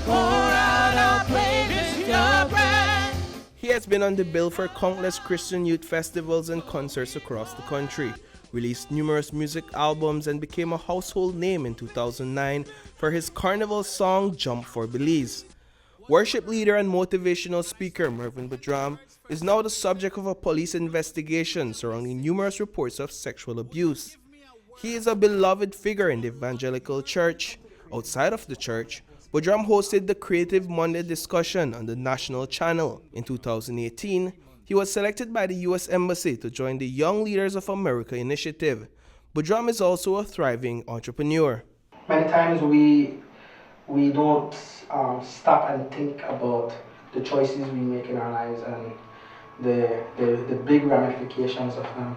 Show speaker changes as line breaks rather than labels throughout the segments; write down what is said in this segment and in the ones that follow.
pour out our praises to your brand.
He has been on the bill for countless Christian youth festivals and concerts across the country, released numerous music albums, and became a household name in 2009 for his carnival song Jump for Belize. Worship leader and motivational speaker Mervin Budram is now the subject of a police investigation surrounding numerous reports of sexual abuse. He is a beloved figure in the Evangelical church. Outside of the church, Budram hosted the Creative Monday discussion on the national channel. In 2018, he was selected by the U.S. Embassy to join the Young Leaders of America initiative. Budram is also a thriving entrepreneur.
Many times we don't stop and think about the choices we make in our lives and the big ramifications of them.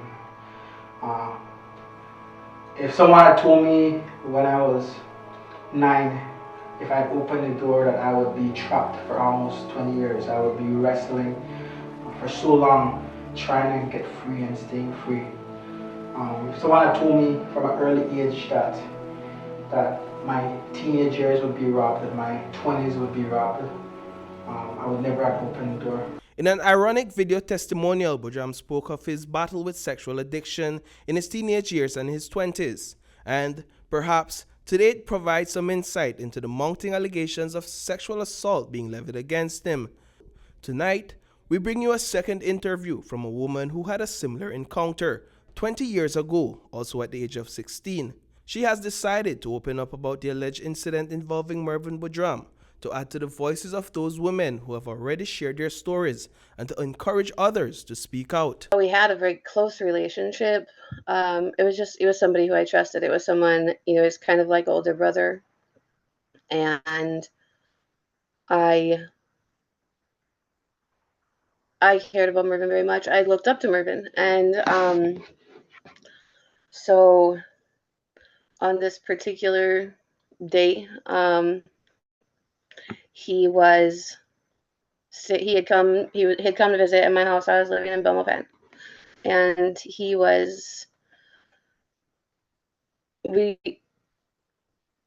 If someone had told me when I was 9, if I'd opened the door, that I would be trapped for almost 20 years, I would be wrestling for so long, trying to get free and staying free. If someone had told me from an early age that my teenage years would be robbed, that my 20s would be robbed, I would never have opened the door.
In an ironic video testimonial, Budram spoke of his battle with sexual addiction in his teenage years and his 20s, and perhaps today it provides some insight into the mounting allegations of sexual assault being levied against him. Tonight, we bring you a second interview from a woman who had a similar encounter 20 years ago, also at the age of 16. She has decided to open up about the alleged incident involving Mervin Budram, to add to the voices of those women who have already shared their stories and to encourage others to speak out.
We had a very close relationship. It was somebody who I trusted. It was someone, it's kind of like older brother. And I cared about Mervin very much. I looked up to Mervin. And so on this particular day, he had come to visit at my house. I was living in Belmopan, and we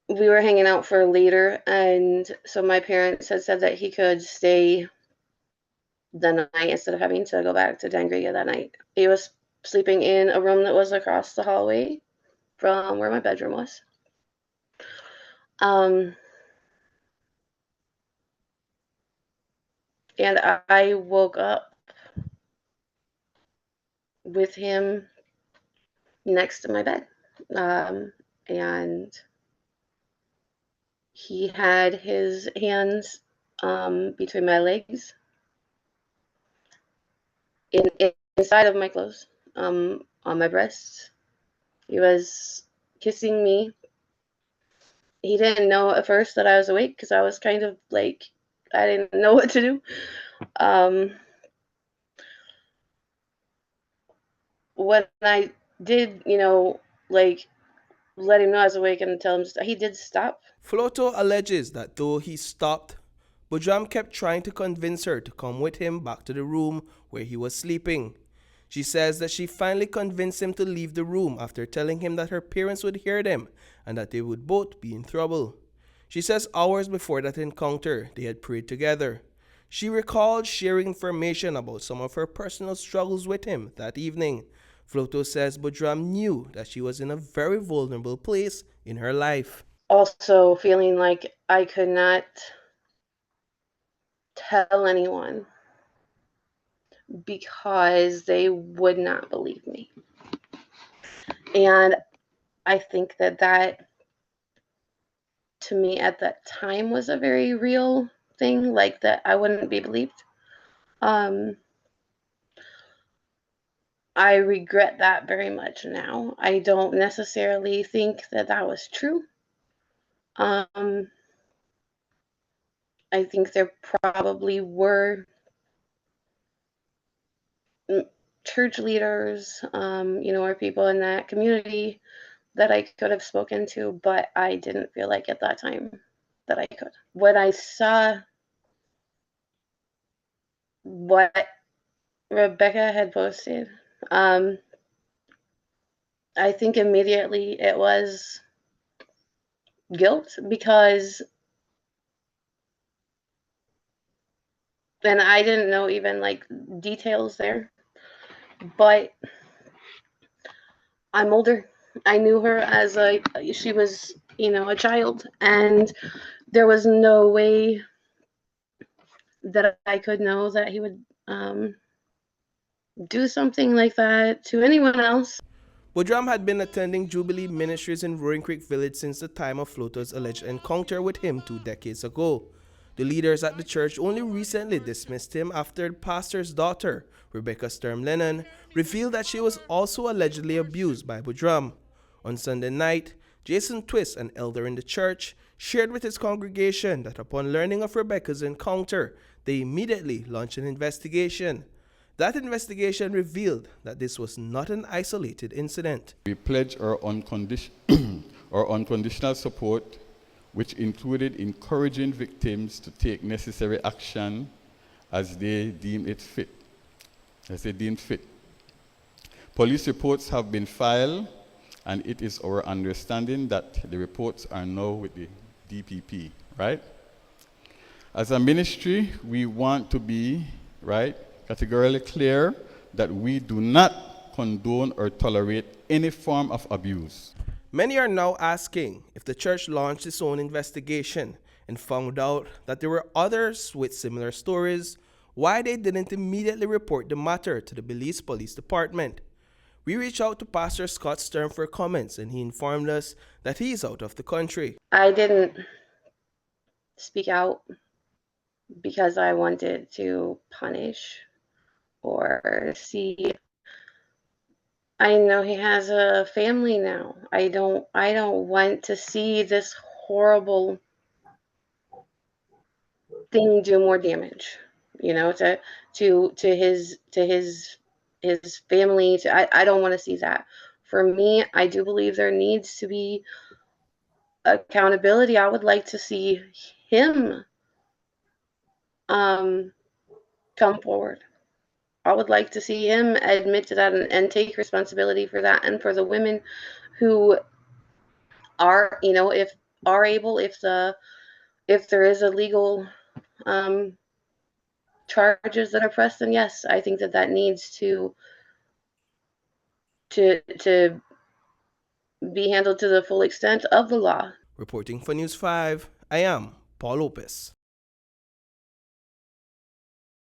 were hanging out for later, and so my parents had said that he could stay the night instead of having to go back to Dangriga that night. He was sleeping in a room that was across the hallway from where my bedroom was. And I woke up with him next to my bed. And he had his hands between my legs, inside of my clothes, on my breasts. He was kissing me. He didn't know at first that I was awake because I was kind of like, I didn't know what to do. When I did, let him know I was awake and tell him, he did stop.
Floto alleges that though he stopped, Budram kept trying to convince her to come with him back to the room where he was sleeping. She says that she finally convinced him to leave the room after telling him that her parents would hear them and that they would both be in trouble. She says hours before that encounter, they had prayed together. She recalled sharing information about some of her personal struggles with him that evening. Floto says Budram knew that she was in a very vulnerable place in her life.
Also feeling like I could not tell anyone because they would not believe me. And I think that to me at that time was a very real thing, like that I wouldn't be believed. I regret that very much now. I don't necessarily think that was true. I think there probably were church leaders, or people in that community that I could have spoken to, but I didn't feel like at that time that I could. When I saw what Rebecca had posted, I think immediately it was guilt, because and I didn't know even like details there, but I'm older. I knew her as she was, a child, and there was no way that I could know that he would do something like that to anyone else.
Budram had been attending Jubilee Ministries in Roaring Creek Village since the time of Floto's alleged encounter with him 2 decades ago. The leaders at the church only recently dismissed him after the pastor's daughter, Rebecca Stirm Lennon, revealed that she was also allegedly abused by Budram. On Sunday night, Jason Twist, an elder in the church, shared with his congregation that upon learning of Rebecca's encounter, they immediately launched an investigation. That investigation revealed that this was not an isolated incident.
We pledge our unconditional support, which included encouraging victims to take necessary action as they deemed fit. Police reports have been filed, and it is our understanding that the reports are now with the DPP, right? As a ministry, we want to be, categorically clear that we do not condone or tolerate any form of abuse.
Many are now asking if the church launched its own investigation and found out that there were others with similar stories, why they didn't immediately report the matter to the Belize Police Department. We reached out to Pastor Scott Stirm for comments, and he informed us that he is out of the country.
I didn't speak out because I wanted to punish or see. I know he has a family now. I don't want to see this horrible thing do more damage, to his family. I don't want to see that. For me, I do believe there needs to be accountability. I would like to see him come forward. I would like to see him admit to that and take responsibility for that, and for the women who are, if there is a legal charges that are pressed, then yes, I think that needs to be handled to the full extent of the law.
Reporting for News 5, I am Paul Lopez.